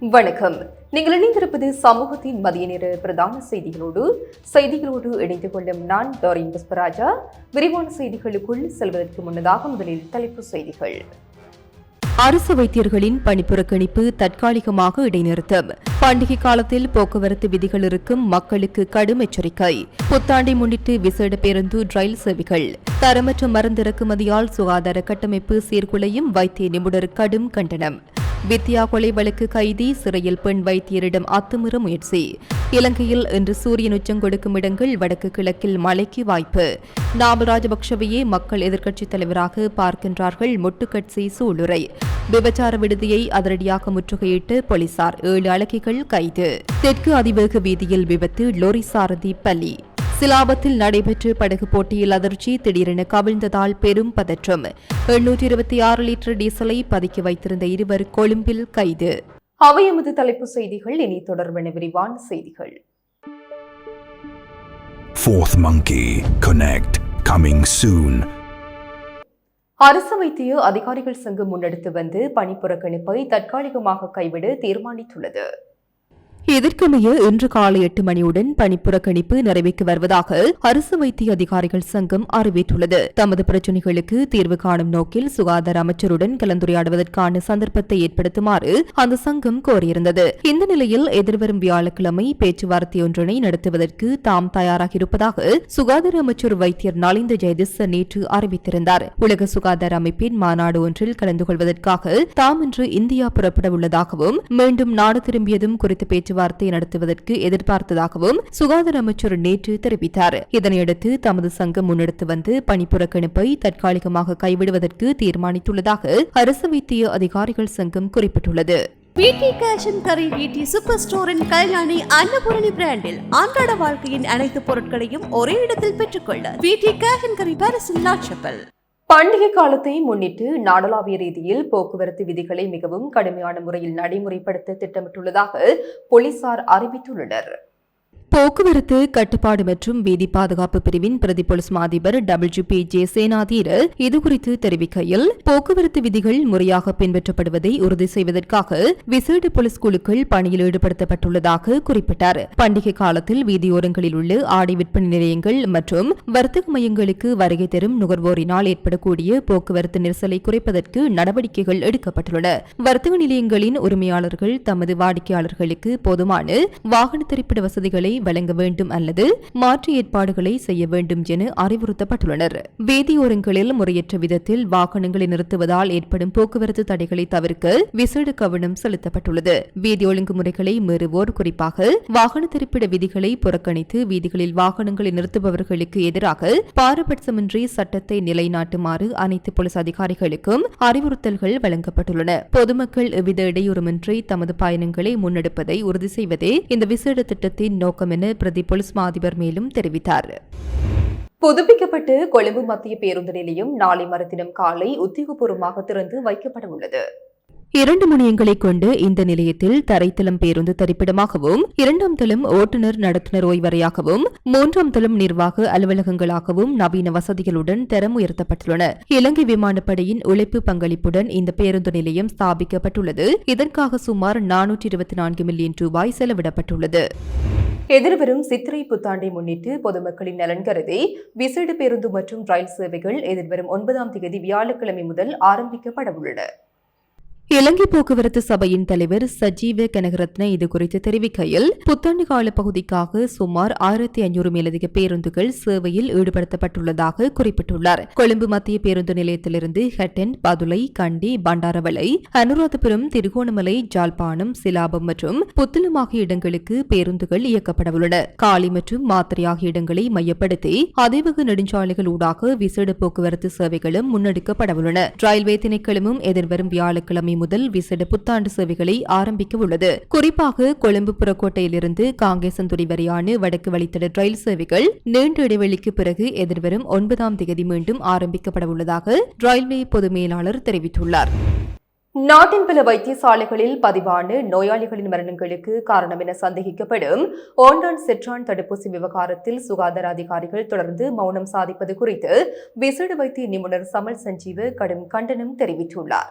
வணக்கம். நீங்கள் இணைந்திருப்பது சமூகத்தின் மதிய நேர பிரதான செய்திகளோடு இணைந்து கொள்ளும் நான் டாரின் புஷ்பராஜா. விரிவான செய்திகளுக்குள் செல்வதற்கு முன்னதாக முதலில் தலைப்புச் செய்திகள். அரசு வைத்தியர்களின் பணிப்புறக்கணிப்பு தற்காலிகமாக இடைநிறுத்தம். பண்டிகை காலத்தில் போக்குவரத்து விதிகள் இருக்கும் மக்களுக்கு கடும் எச்சரிக்கை. புத்தாண்டை முன்னிட்டு விசேட பேருந்து ரயில் சேவைகள். தரமற்ற மருந்து இறக்குமதியால் சுகாதார கட்டமைப்பு சீர்குலையும் வைத்திய நிபுணர் கடும் கண்டனம். வித்யா கொலை வழக்கு கைதி சிறையில் பெண் வைத்தியரிடம் அத்துமீற முயற்சி. இலங்கையில் இன்று சூரியன் உச்சம் கொடுக்கும் இடங்கள் வடக்கு கிழக்கில் மழைக்கு வாய்ப்பு. நாமல் ராஜபக்ஷவையே மக்கள் எதிர்க்கட்சித் தலைவராக பார்க்கின்றார்கள் முட்டுக்கட்சி சூளுரை. விபச்சார விடுதியை அதிரடியாக முற்றுகையிட்டு போலீசார் 7 அழகிகள் கைது. தெற்கு அதிவேக வீதியில் விபத்து லோரி சாரதி பலி. சிலாபத்தில் நடைபெற்ற படகு போட்டியில் அதிர்ச்சி திடீரென கவிழ்ந்ததால் பெரும் பதற்றம். 826 லிட்டர் டீசலை பதுக்கி வைத்திருந்த 2 கொழும்பில் கைது. அவை எமது தலைப்புச் செய்திகள். இனி தொடர்பான விரிவான செய்திகள். Fourth Monkey Connect coming soon. அரசு வைத்திய அதிகாரிகள் சங்கம் முன்னெடுத்து வந்து பணிப்புறக்கணிப்பை தற்காலிகமாக கைவிட தீர்மானித்துள்ளது. இதற்கமைய இன்று காலை 8 மணியுடன் பணிப்புறக்கணிப்பு நிறைவேற்றி வருவதாக அரசு வைத்திய அதிகாரிகள் சங்கம் அறிவித்துள்ளது. தமது பிரச்சினைகளுக்கு தீர்வு காணும் நோக்கில் சுகாதார அமைச்சருடன் கலந்துரையாடுவதற்கான சந்தர்ப்பத்தை ஏற்படுத்துமாறு அந்த சங்கம் கோரியிருந்தது. இந்த நிலையில் எதிர்வரும் வியாழக்கிழமை பேச்சுவார்த்தை ஒன்றினை நடத்துவதற்கு தாம் தயாராக இருப்பதாக சுகாதார அமைச்சர் வைத்தியர் நலிந்த ஜெயதிஸ் நேற்று அறிவித்திருந்தார். உலக சுகாதார அமைப்பின் மாநாடு ஒன்றில் கலந்து கொள்வதற்காக தாம் இன்று இந்தியா புறப்பட உள்ளதாகவும் மீண்டும் நாடு திரும்பியதும் குறித்த பேச்சுவார்த்தை நடத்துவதற்கு எதிர்பார்த்ததாகவும் சுகாதார அமைச்சர் நேற்று தெரிவித்தார். இதனையடுத்து தமது சங்கம் முன்னெடுத்து வந்து பணிப்புறக்கணிப்பை தற்காலிகமாக கைவிடுவதற்கு தீர்மானித்துள்ளதாக அரசு வைத்திய அதிகாரிகள் சங்கம் குறிப்பிட்டுள்ளது. VT cash and carry VT super ஸ்டோரின் கல்யாணி அன்னபூரணி பிராண்டில் அன்றாட வாழ்க்கையின் அனைத்து பொருட்களையும் ஒரே இடத்தில் பெற்றுக்கொள்ள வீட்டி கேஷ் அண்ட் கரி பாரிஸின் லாட்சப்பல். பண்டிகை காலத்தை முன்னிட்டு நாடளாவிய ரீதியில் போக்குவரத்து விதிகளை மிகவும் கடுமையான முறையில் நடைமுறைப்படுத்த திட்டமிட்டுள்ளதாக போலீசார் அறிவித்துள்ளனர். போக்குவரத்து கட்டுப்பாடு மற்றும் வீதி பாதுகாப்பு பிரிவின் பிரதி போலீஸ் மாதிபர் WGP ஜே சேனாதீர இதுகுறித்து தெரிவிக்கையில், போக்குவரத்து விதிகள் முறையாக பின்பற்றப்படுவதை உறுதி செய்வதற்காக விசேட போலீஸ் குழுக்கள் பணியில் ஈடுபடுத்தப்பட்டுள்ளதாக குறிப்பிட்டார். பண்டிகை காலத்தில் வீதியோரங்களில் உள்ள ஆடை விற்பனை நிலையங்கள் மற்றும் வர்த்தக மையங்களுக்கு வருகை தரும் நுகர்வோரினால் ஏற்படக்கூடிய போக்குவரத்து நெரிசலை குறைப்பதற்கு நடவடிக்கைகள் எடுக்கப்பட்டுள்ளன. வர்த்தக நிலையங்களின் உரிமையாளர்கள் தமது வாடிக்கையாளர்களுக்கு போதுமான வாகன திரைப்பட வசதிகளை வழங்க வேண்டும் அல்லது மாற்று ஏற்பாடுகளை செய்ய வேண்டும் என அறிவுறுத்தப்பட்டுள்ளனர். வீதியோரங்களில் முறையற்ற விதத்தில் வாகனங்களை நிறுத்துவதால் ஏற்படும் போக்குவரத்து தடைகளை தவிர்க்க விசேட கவனம் செலுத்தப்பட்டுள்ளது. வீதி ஒழுங்குமுறைகளை மீறுவோர், குறிப்பாக வாகன திரைப்பட விதிகளை புறக்கணித்து வீதிகளில் வாகனங்களை நிறுத்துபவர்களுக்கு எதிராக பாரபட்சமின்றி சட்டத்தை நிலைநாட்டுமாறு அனைத்து போலீஸ் அதிகாரிகளுக்கும் அறிவுறுத்தல்கள் வழங்கப்பட்டுள்ளன. பொதுமக்கள் எவ்வித இடையூறுமின்றி தமது பயணங்களை முன்னெடுப்பதை உறுதி செய்வதே இந்த விசேட திட்டத்தின் நோக்கம் என பிரதி போலீஸ் மாதிபர் மேலும் தெரிவித்தார். புதுப்பிக்கப்பட்டு கொழும்பு மத்திய பேருந்து நிலையம் நாளை மறுதினம் காலை உத்தியோகபூர்வமாக திறந்து வைக்கப்பட உள்ளது. 2 முனையங்களை கொண்டு இந்த நிலையத்தில் தரைத்தளம் பேருந்து தரிப்பிடமாகவும், 2ஆம் தளம் ஓட்டுநர் நடத்துனர் ஓய்வறையாகவும், 3ஆம் தளம் நிர்வாக அலுவலகங்களாகவும் நவீன வசதிகளுடன் தரம் உயர்த்தப்பட்டுள்ளன. இலங்கை விமானப்படையின் உழைப்பு பங்களிப்புடன் இந்த பேருந்து நிலையம் ஸ்தாபிக்கப்பட்டுள்ளது. இதற்காக சுமார் 424 மில்லியன் ரூபாய் செலவிடப்பட்டுள்ளது. எதிர்வரும் சித்திரை புத்தாண்டை முன்னிட்டு பொதுமக்களின் நலன் கருதி விசேட பேருந்து மற்றும் ரயில் சேவைகள் எதிர்வரும் 9ஆம் தேதி வியாழக்கிழமை முதல் ஆரம்பிக்கப்பட உள்ளன. இலங்கை போக்குவரத்து சபையின் தலைவர் சஜீவ கனகரத்ன இதுகுறித்து தெரிவிக்கையில், புத்தாண்டு கால பகுதிக்காக சுமார் 1500 மேலதிக பேருந்துகள் சேவையில் ஈடுபடுத்தப்பட்டுள்ளதாக குறிப்பிட்டுள்ளார். கொழும்பு மத்திய பேருந்து நிலையத்திலிருந்து ஹட்டன், பதுளை, கண்டி, பண்டாரவளை, அனுராதபுரம், திருகோணமலை, ஜாழ்ப்பாணம், சிலாபம் மற்றும் புத்தளம் ஆகிய இடங்களுக்கு பேருந்துகள் இயக்கப்படவுள்ளன. காலி மற்றும் மாத்திரை ஆகிய இடங்களை மையப்படுத்தி அதிவேக நெடுஞ்சாலைகள் ஊடாக விசேட போக்குவரத்து சேவைகளும் முன்னெடுக்கப்படவுள்ளன. ரயில்வே திணைக்களமும் எதிர்வரும் வியாழக்கிழமை முதல் விசேட புத்தாண்டு சேவைகளை ஆரம்பிக்க உள்ளது. குறிப்பாக கொழும்பு புறக்கோட்டையிலிருந்து காங்கேசன்துறை வரையான வடக்கு வழித்தட ரயில் சேவைகள் நீண்ட இடைவெளிக்கு பிறகு எதிர்வரும் 9ஆம் தேதி மீண்டும் ஆரம்பிக்கப்பட உள்ளதாக ரயில்வே பொது மேலாளர் தெரிவித்துள்ளார். நாட்டின் பல வைத்தியசாலைகளில் பதிவான நோயாளிகளின் மரணங்களுக்கு காரணம் என சந்தேகிக்கப்படும் ஓண்டான் செற்றான் தடுப்பூசி விவகாரத்தில் சுகாதார அதிகாரிகள் தொடர்ந்து மௌனம் சாதிப்பது குறித்து விசேட வைத்திய நிபுணர் சமல் சஞ்சீவ கடும் கண்டனம் தெரிவித்துள்ளார்.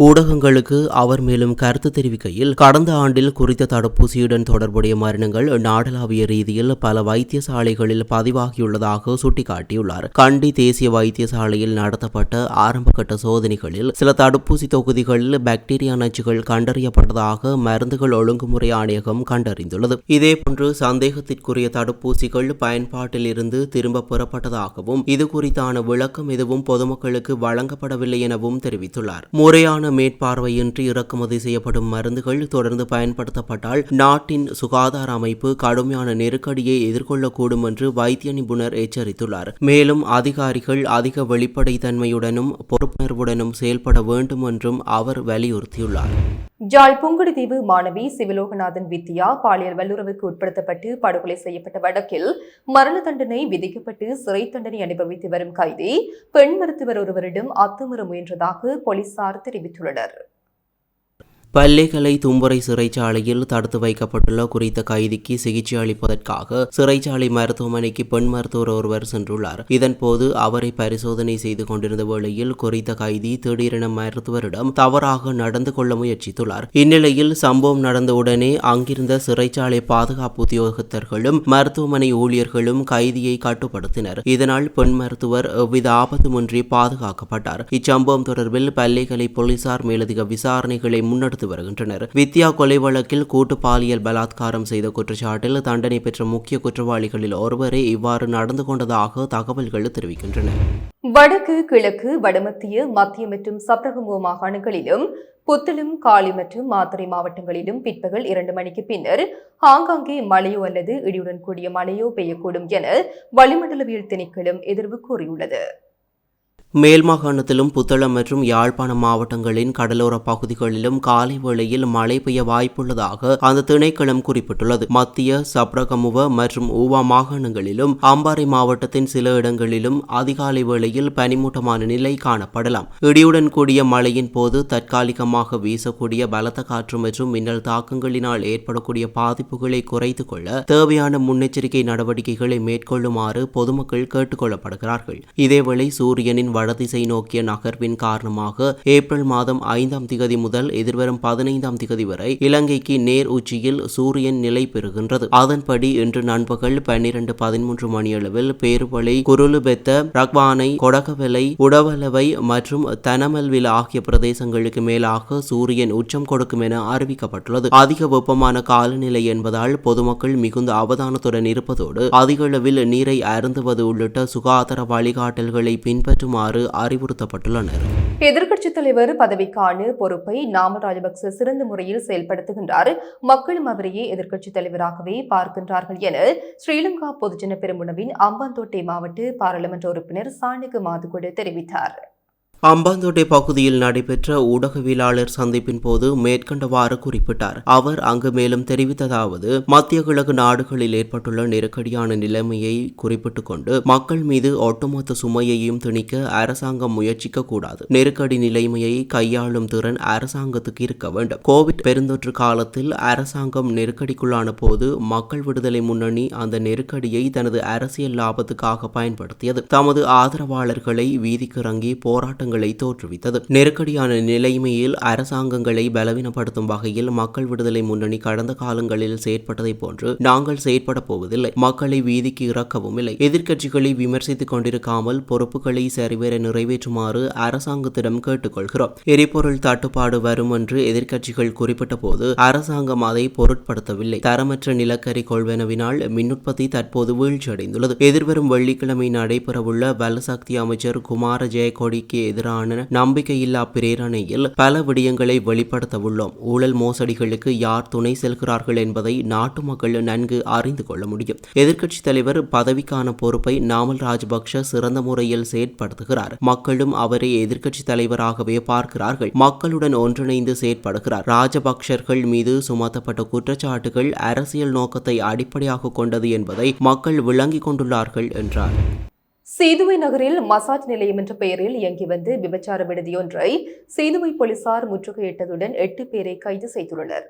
ஊடகங்களுக்கு அவர் மேலும் கருத்து தெரிவிக்கையில், கடந்த ஆண்டில் குறித்த தடுப்பூசியுடன் தொடர்புடைய மரணங்கள் நாடளாவிய ரீதியில் பல வைத்தியசாலைகளில் பதிவாகியுள்ளதாக சுட்டிக்காட்டியுள்ளார். கண்டி தேசிய வைத்தியசாலையில் நடத்தப்பட்ட ஆரம்பகட்ட சோதனைகளில் சில தடுப்பூசி தொகுதிகளில் பாக்டீரியா நச்சுகள் கண்டறியப்பட்டதாக மருந்துகள் ஒழுங்குமுறை ஆணையகம் கண்டறிந்துள்ளது. இதேபோன்று சந்தேகத்திற்குரிய தடுப்பூசிகள் பயன்பாட்டில் இருந்து திரும்ப பெறப்பட்டதாகவும் இது குறித்தான விளக்கம் எதுவும் பொதுமக்களுக்கு வழங்கப்படவில்லை எனவும் தெரிவித்துள்ளார். முறையான மேற்பார்வையின்றி இறக்குமதி செய்யப்படும் மருந்துகள் தொடர்ந்து பயன்படுத்தப்பட்டால் நாட்டின் சுகாதார அமைப்பு கடுமையான நெருக்கடியை எதிர்கொள்ளக்கூடும் என்று வைத்திய நிபுணர் எச்சரித்துள்ளார். மேலும் அதிகாரிகள் அதிக வெளிப்படைத்தன்மையுடனும் பொறுப்புணர்வுடனும் செயல்பட வேண்டும் என்றும் அவர் வலியுறுத்தியுள்ளார். ஜாழ் புங்குடுதீவு மாணவி சிவலோகநாதன் வித்யா பாலியல் வல்லுறவுக்கு உட்படுத்தப்பட்டு படுகொலை செய்யப்பட்ட வழக்கில் மரண தண்டனை விதிக்கப்பட்டு சிறை தண்டனை அனுபவித்து வரும் கைதி பெண் மருத்துவர் ஒருவரிடம் அத்துமீற முயன்றதாக போலீசார் தெரிவித்துள்ளனர். பல்லேகலை தும்புரை சிறைச்சாலையில் தடுத்து வைக்கப்பட்டுள்ள குறித்த கைதிக்கு சிகிச்சை அளிப்பதற்காக சிறைச்சாலை மருத்துவமனைக்கு பெண் மருத்துவர் ஒருவர் சென்றுள்ளார். இதன்போது அவரை பரிசோதனை செய்து கொண்டிருந்த வேளையில் குறித்த கைதி திடீரென மருத்துவரிடம் தவறாக நடந்து கொள்ள முயற்சித்துள்ளார். இந்நிலையில் சம்பவம் நடந்தவுடனே அங்கிருந்த சிறைச்சாலை பாதுகாப்பு உத்தியோகத்தர்களும் மருத்துவமனை ஊழியர்களும் கைதியை கட்டுப்படுத்தினர். இதனால் பெண் மருத்துவர் எவ்வித ஆபத்துமின்றி பாதுகாக்கப்பட்டார். இச்சம்பவம் தொடர்பில் பல்லேகலை போலீசார் மேலதிக விசாரணைகளை முன்னெடுத்து வருகின்றனர். வித்யா கொலை வழக்கில் கூட்டு பாலியல் பலாத்காரம் செய்த குற்றச்சாட்டில் தண்டனை பெற்ற முக்கிய குற்றவாளிகளில் ஒருவரே இவ்வாறு நடந்து கொண்டதாக தகவல்கள் தெரிவிக்கின்றன. வடக்கு, கிழக்கு, வடமத்திய, மத்திய மற்றும் சப்ரகமுவ மாகாணங்களிலும் புத்தளம், காலி மற்றும் மாத்தறை மாவட்டங்களிலும் பிற்பகல் 2 மணிக்கு பின்னர் ஆங்காங்கே மழையோ அல்லது இடியுடன் கூடிய மழையோ பெய்யக்கூடும் என வளிமண்டலவியல் திணைக்களம் எதிர்வு கூறியுள்ளது. மேல் மாகாணத்திலும் புத்தளம் மற்றும் யாழ்ப்பாண மாவட்டங்களின் கடலோர பகுதிகளிலும் காலை வேளையில் மழை பெய்ய வாய்ப்புள்ளதாக அந்த திணைக்களம் குறிப்பிட்டுள்ளது. மத்திய, சப்ரகமுவ மற்றும் ஊவா மாகாணங்களிலும் அம்பாறை மாவட்டத்தின் சில இடங்களிலும் அதிகாலை வேளையில் பனிமூட்டமான நிலை காணப்படலாம். இடியுடன் கூடிய மழையின் போது தற்காலிகமாக வீசக்கூடிய பலத்த காற்று மற்றும் மின்னல் தாக்கங்களினால் ஏற்படக்கூடிய பாதிப்புகளை குறைத்துக் கொள்ள தேவையான முன்னெச்சரிக்கை நடவடிக்கைகளை மேற்கொள்ளுமாறு பொதுமக்கள் கேட்டுக் கொள்ளப்படுகிறார்கள். இதேவேளை சூரியனின் வடதிசை நோக்கிய நகர்வின் காரணமாக ஏப்ரல் மாதம் 5ஆம் திகதி முதல் எதிர்வரும் 15ஆம் திகதி வரை இலங்கைக்கு நேர் உச்சியில் சூரியன் நிலை பெறுகின்றது. அதன்படி இன்று நண்பகல் 12:13 மணியளவில் பேருவளை, குருளுபெத்த, ரக்வானை, கொடகவெலை, உடவலவை மற்றும் தனமல்வில் ஆகிய பிரதேசங்களுக்கு மேலாக சூரியன் உச்சம் கொடுக்கும் என அறிவிக்கப்பட்டுள்ளது. அதிக வெப்பமான காலநிலை என்பதால் பொதுமக்கள் மிகுந்த அவதானத்துடன் இருப்பதோடு அதிகளவில் நீரை அருந்துவது உள்ளிட்ட சுகாதார வழிகாட்டல்களை பின்பற்றுமாறு அறிவுறுத்தப்பட்டுள்ளனர். எதிர்க்கட்சித் தலைவர் பதவிக்கான பொறுப்பை நாமல் ராஜபக்ச சிறந்த முறையில் செயல்படுத்துகின்றார். மக்களும் அவரையே எதிர்க்கட்சித் தலைவராகவே பார்க்கின்றார்கள் என ஸ்ரீலங்கா பொதுஜன பெரமுனவின் அம்பாந்தோட்டை மாவட்ட பாராளுமன்ற உறுப்பினர் சாணக மாதுகுட தெரிவித்தார். அம்பாந்தோட்டை பகுதியில் நடைபெற்ற ஊடகவியலாளர் சந்திப்பின் போது மேற்கண்டவாறு குறிப்பிட்டார். அவர் அங்கு மேலும் தெரிவித்ததாவது, மத்திய கிழக்கு நாடுகளில் ஏற்பட்டுள்ள நெருக்கடியான நிலைமையை குறிப்பிட்டுக் கொண்டு மக்கள் மீது ஒட்டுமொத்த சுமையையும் திணிக்க அரசாங்கம் முயற்சிக்க கூடாது. நெருக்கடி நிலைமையை கையாளும் திறன் அரசாங்கத்துக்கு இருக்க வேண்டும். கோவிட் பெருந்தொற்று காலத்தில் அரசாங்கம் நெருக்கடிக்குள்ளான போது மக்கள் விடுதலை முன்னணி அந்த நெருக்கடியை தனது அரசியல் லாபத்துக்காக பயன்படுத்தியது. தமது ஆதரவாளர்களை வீதிக்கு இறங்கி போராட்டங்கள் தோற்றுவித்தது. நெருக்கடியான நிலைமையில் அரசாங்கங்களை பலவீனப்படுத்தும் வகையில் மக்கள் விடுதலை முன்னணி கடந்த காலங்களில் செயற்பட்டதை போன்று நாங்கள் செயற்பட போவதில்லை. மக்களை வீதிக்கு இறக்கவும் இல்லை. எதிர்க்கட்சிகளை விமர்சித்துக் கொண்டிருக்காமல் பொறுப்புகளை சரிவர நிறைவேற்றுமாறு அரசாங்கத்திடம் கேட்டுக்கொள்கிறோம். எரிபொருள் தட்டுப்பாடு வரும் என்று எதிர்க்கட்சிகள் குறிப்பிட்ட போது அரசாங்கம் அதை பொருட்படுத்தவில்லை. தரமற்ற நிலக்கரி கொள்வனவினால் மின்னுற்பத்தி தற்போது வீழ்ச்சியடைந்துள்ளது. எதிர்வரும் வெள்ளிக்கிழமை நடைபெறவுள்ள வலசக்தி அமைச்சர் குமார ஜெயக்கொடிக்கு எதிரான நம்பிக்கையில்லா பிரேரணையில் பல விடயங்களை வெளிப்படுத்த உள்ளோம். ஊழல் மோசடிகளுக்கு யார் துணை செல்கிறார்கள் என்பதை நாட்டு மக்கள் நன்கு அறிந்து கொள்ள முடியும். எதிர்க்கட்சித் தலைவர் பதவிக்கான பொறுப்பை நாமல் ராஜபக்ஷ சிறந்த முறையில் செயற்படுத்துகிறார். மக்களும் அவரை எதிர்க்கட்சித் தலைவராகவே பார்க்கிறார்கள். மக்களுடன் ஒன்றிணைந்து செயற்படுகிறார். ராஜபக்ஷர்கள் மீது சுமத்தப்பட்ட குற்றச்சாட்டுகள் அரசியல் நோக்கத்தை அடிப்படையாக கொண்டது என்பதை மக்கள் விளங்கிக் கொண்டுள்ளார்கள் என்றார். சீதுவை நகரில் மசாஜ் நிலையம் என்ற பெயரில் இயங்கி வந்து விபச்சார விடுதியொன்றை சீதுவை போலீசார் முற்றுகையிட்டதுடன் 8 பேரை கைது செய்துள்ளனர்.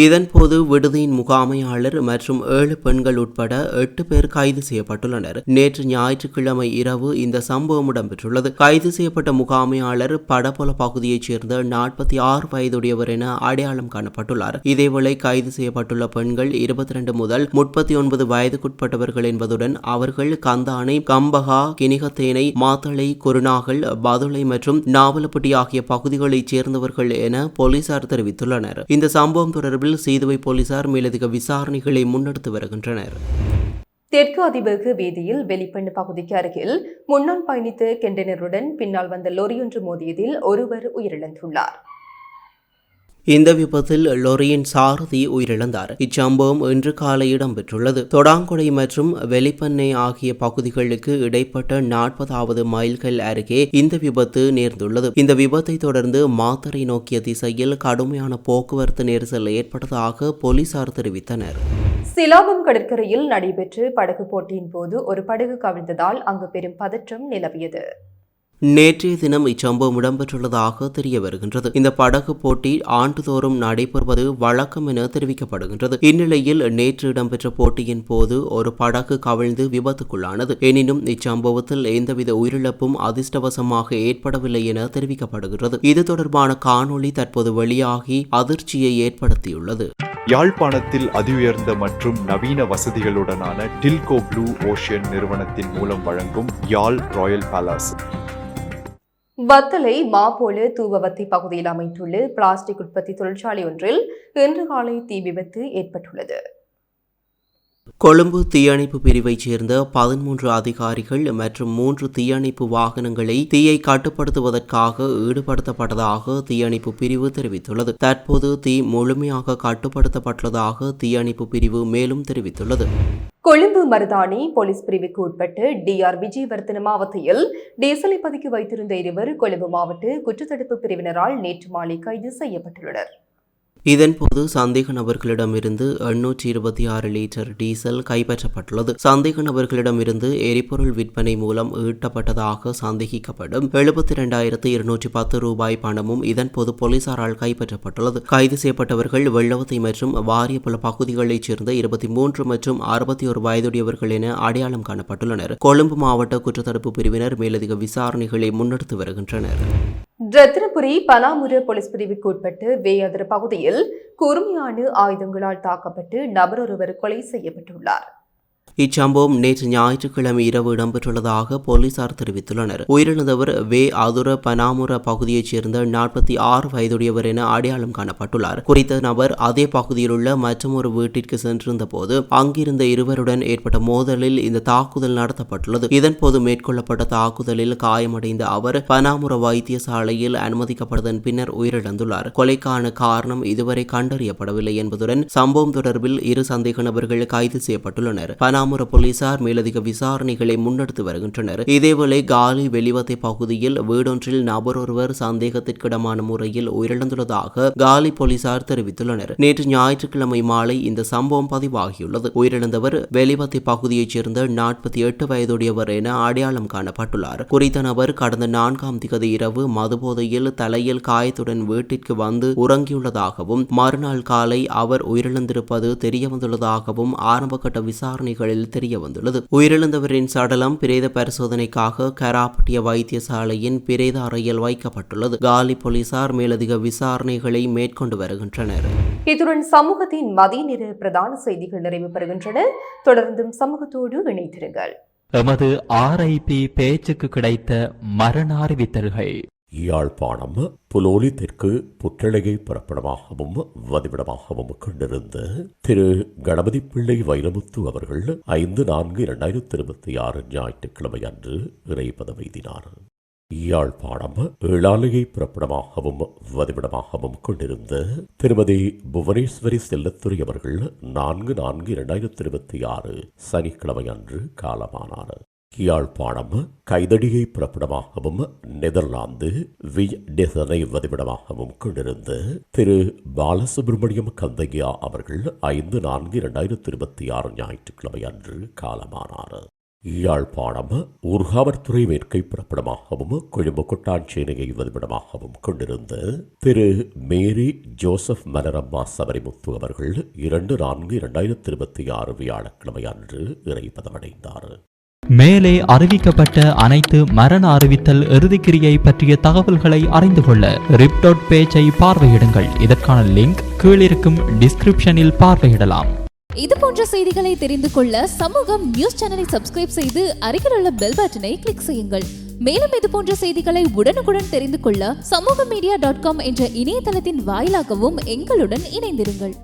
இதன்போது விடுதியின் முகாமையாளர் மற்றும் 7 பெண்கள் உட்பட 8 பேர் கைது செய்யப்பட்டுள்ளனர். நேற்று ஞாயிற்றுக்கிழமை இரவு இந்த சம்பவம் இடம்பெற்றுள்ளது. கைது செய்யப்பட்ட முகாமையாளர் படபொல பகுதியைச் சேர்ந்த 46 வயதுடையவர் என அடையாளம் காணப்பட்டுள்ளார். இதேவேளை கைது செய்யப்பட்டுள்ள பெண்கள் 22 முதல் 39 வயதுக்குட்பட்டவர்கள் என்பதுடன் அவர்கள் கந்தானை, கம்பகா, கினிகத்தேனை, மாத்தளை, குருநாகல், பதுளை மற்றும் நாவலப்பட்டி ஆகிய பகுதிகளைச் சேர்ந்தவர்கள் என போலீசார் தெரிவித்துள்ளனர். இந்த சம்பவம் தொடர்பில் சீதுவை போலீசார் மேலதிக விசாரணைகளை முன்னெடுத்து வருகின்றனர். தெற்கு அதிவேக வீதியில் வெளிப்பண்ணு பகுதிக்கு அருகில் முன்னால் பயணித்த கண்டெய்னருடன் பின்னால் வந்த லொரியொன்று மோதியதில் ஒருவர் உயிரிழந்துள்ளார். இந்த விபத்தில் லொரியின் சாரதி உயிரிழந்தார். இச்சம்பவம் இன்று காலை இடம்பெற்றுள்ளது. தொடாங்கொடை மற்றும் வெளிப்பண்ணை ஆகிய பகுதிகளுக்கு இடைப்பட்ட 40வது மைல்கள் அருகே இந்த விபத்து நேர்ந்துள்ளது. இந்த விபத்தை தொடர்ந்து மாத்தறை நோக்கிய திசையில் கடுமையான போக்குவரத்து நெரிசல் ஏற்பட்டதாக போலீசார் தெரிவித்தனர். சிலாபம் கடற்கரையில் நடைபெற்ற படகு போட்டியின் போது ஒரு படகு கவிழ்ந்ததால் அங்கு பெரும் பதற்றம் நிலவியது. நேற்றைய தினம் இச்சம்பவம் இடம்பெற்றுள்ளதாக தெரிய வருகின்றது. இந்த படகு போட்டி ஆண்டுதோறும் நடைபெறுவது வழக்கம் என தெரிவிக்கப்படுகின்றது. இந்நிலையில் நேற்று இடம்பெற்ற போட்டியின் போது ஒரு படகு கவிழ்ந்து விபத்துக்குள்ளானது. எனினும் இச்சம்பவத்தில் எந்தவித உயிரிழப்பும் அதிர்ஷ்டவசமாக ஏற்படவில்லை என தெரிவிக்கப்படுகிறது. இது தொடர்பான காணொளி தற்போது வெளியாகி அதிர்ச்சியை ஏற்படுத்தியுள்ளது. யாழ்ப்பாணத்தில் அதிஉயர்ந்த மற்றும் நவீன வசதிகளுடனான டில்கோ ப்ளூ ஓஷன் நிறுவனத்தின் மூலம் வழங்கும் யாழ் ராயல் பேலஸ். வத்தளை மாப்போல தூவவத்தை பகுதியில் அமைந்துள்ள பிளாஸ்டிக் உற்பத்தி தொழிற்சாலை ஒன்றில் இன்று காலை தீ விபத்து ஏற்பட்டுள்ளது. கொழும்பு தீயணைப்பு பிரிவைச் சேர்ந்த 13 அதிகாரிகள் மற்றும் 3 தீயணைப்பு வாகனங்களை தீயை கட்டுப்படுத்துவதற்காக ஈடுபடுத்தப்பட்டதாக தீயணைப்பு பிரிவு தெரிவித்துள்ளது. தற்போது தீ முழுமையாக கட்டுப்படுத்தப்பட்டுள்ளதாக தீயணைப்பு பிரிவு மேலும் தெரிவித்துள்ளது. கொழும்பு மருதாணி போலீஸ் பிரிவுக்கு உட்பட்டு DR விஜயவர்தன மாவட்டத்தில் டீசலை பதுக்கி வைத்திருந்த இருவர் கொழும்பு மாவட்ட குற்றத்தடுப்பு பிரிவினரால் நேற்று மாலை கைது செய்யப்பட்டுள்ளனர். இதன்போது சந்தேக நபர்களிடமிருந்து 826 லிட்டர் டீசல் கைப்பற்றப்பட்டுள்ளது. சந்தேக நபர்களிடமிருந்து எரிபொருள் விற்பனை மூலம் ஈட்டப்பட்டதாக சந்தேகிக்கப்படும் 72,210 ரூபாய் பணமும் இதன்போது போலீசாரால் கைப்பற்றப்பட்டுள்ளது. கைது செய்யப்பட்டவர்கள் வெள்ளவத்தை மற்றும் வாரியபுல பகுதிகளைச் சேர்ந்த 23 மற்றும் 61 வயதுடையவர்கள் என அடையாளம் காணப்பட்டுள்ளனர். கொழும்பு மாவட்ட குற்றத்தடுப்பு பிரிவினர் மேலதிக விசாரணைகளை முன்னெடுத்து வருகின்றனர். ரத்தினபுரி பனாமுர போலீஸ் பிரிவுக்கு உட்பட்டு வேயாதர பகுதியில் கூர்மையான ஆயுதங்களால் தாக்கப்பட்டு நபர் ஒருவர் கொலை செய்யப்பட்டுள்ளார். இச்சம்பவம் நேற்று ஞாயிற்றுக்கிழமை இரவு இடம்பெற்றுள்ளதாக போலீசார் தெரிவித்துள்ளனர். உயிரிழந்தவர் வே அதுர பனாமுர பகுதியைச் சேர்ந்த 46 வயதுடையவர் என அடையாளம் காணப்பட்டுள்ளார். குறித்த நபர் அதே பகுதியில் உள்ள மற்றொரு வீட்டிற்கு சென்றிருந்த போது அங்கிருந்த இருவருடன் ஏற்பட்ட மோதலில் இந்த தாக்குதல் நடத்தப்பட்டுள்ளது. இதன்போது மேற்கொள்ளப்பட்ட தாக்குதலில் காயமடைந்த அவர் பனாமுர வைத்தியசாலையில் அனுமதிக்கப்பட்டதன் பின்னர் உயிரிழந்துள்ளார். கொலைக்கான காரணம் இதுவரை கண்டறியப்படவில்லை என்பதுடன் சம்பவம் தொடர்பில் 2 சந்தேக நபர்கள் கைது செய்யப்பட்டுள்ளனர். பனாமுர போலீசார் மேலதிக விசாரணைகளை முன்னெடுத்து வருகின்றனர். இதேவேளை காலி வெளிவத்தை பகுதியில் வீடொன்றில் நபர் ஒருவர் சந்தேகத்திற்கிடமான முறையில் உயிரிழந்துள்ளதாக காலி போலீசார் தெரிவித்துள்ளனர். நேற்று ஞாயிற்றுக்கிழமை மாலை இந்த சம்பவம் பதிவாகியுள்ளது. உயிரிழந்தவர் வெளிவத்தை பகுதியைச் சேர்ந்த 48 வயதுடையவர் என அடையாளம் காணப்பட்டுள்ளார். குறித்த நபர் கடந்த 4ஆம் திகதி இரவு மதுபோதையில் தலையில் காயத்துடன் வீட்டிற்கு வந்து உறங்கியுள்ளதாகவும் மறுநாள் காலை அவர் உயிரிழந்திருப்பது தெரியவந்துள்ளதாகவும் ஆரம்பகட்ட விசாரணைகளில் தெரிய வந்துள்ளது. உயிரிழந்தவரின் சடலம் பிரேத பரிசோதனைக்காக கராப்பட்டிய வைத்தியசாலையின் பிரேத அறையில் வைக்கப்பட்டுள்ளது. காலி போலீசார் மேலதிக விசாரணைகளை மேற்கொண்டு வருகின்றனர். இத்துடன் சமூகத்தின் மதிய நேர பிரதான செய்திகள் நிறைவு பெறுகின்றன. தொடர்ந்தும் சமூகத்தோடு இணைத்திருங்கள். எமது RIP பேச்சுக்கு கிடைத்த மரண அறிவித்தல்கள். யாழ்ப்பாணம் புலோலி தெற்கு புற்றளையை புறப்படமாகவும் வதிவிடமாகவும் கொண்டிருந்த திரு கணபதி பிள்ளை வைரமுத்து அவர்கள் 5/4/2026 ஞாயிற்றுக்கிழமை அன்று இறைபதம் எய்தினார். யாழ்ப்பாணம் ஏழாலையை புறப்படமாகவும் வதிவிடமாகவும் கொண்டிருந்த திருமதி புவனேஸ்வரி செல்லத்துறை அவர்கள் 4/4/2026 சனிக்கிழமை அன்று காலமானார். யாழ்ப்பாணம் கைதடியை புறப்படமாகவும் நெதர்லாந்து விடெசனை வதிவிடமாகவும் கொண்டிருந்த திரு பாலசுப்ரமணியம் கந்தையா அவர்கள் 5/4/2026 ஞாயிற்றுக்கிழமை அன்று காலமானார். யாழ்ப்பாணம் ஊர்காவற்துறை வேட்கை புறப்படமாகவும் கொழும்பு கொட்டாஞ்சேனையை வதிவிடமாகவும் கொண்டிருந்த திரு மேரி ஜோசப் மலரம்மா சபரிமுத்து அவர்கள் 2/4/2026 வியாழக்கிழமை அன்று இறைப்பதமடைந்தார். மேலே அறிவிக்கப்பட்ட அனைத்து மரண அறிவித்தல் இறுதிக்கிரியை பற்றிய தகவல்களை அறிந்து கொள்ள ரிப்டாட் பேஜை பார்வையிடுங்கள். இதற்கான லிங்க் கீழிருக்கும் டிஸ்கிரிப்ஷனில் பார்வையிடலாம். இது போன்ற செய்திகளை தெரிந்து கொள்ள சமூகம் நியூஸ் சேனலை சப்ஸ்கிரைப் செய்து அருகில் உள்ள பெல் பட்டனை கிளிக் செய்யுங்கள். மேலும் இது போன்ற செய்திகளை உடனுக்குடன் தெரிந்து கொள்ள சமூகமீடியா.com என்ற இணையதளத்தின் வாயிலாகவும் எங்களுடன் இணைந்திருங்கள்.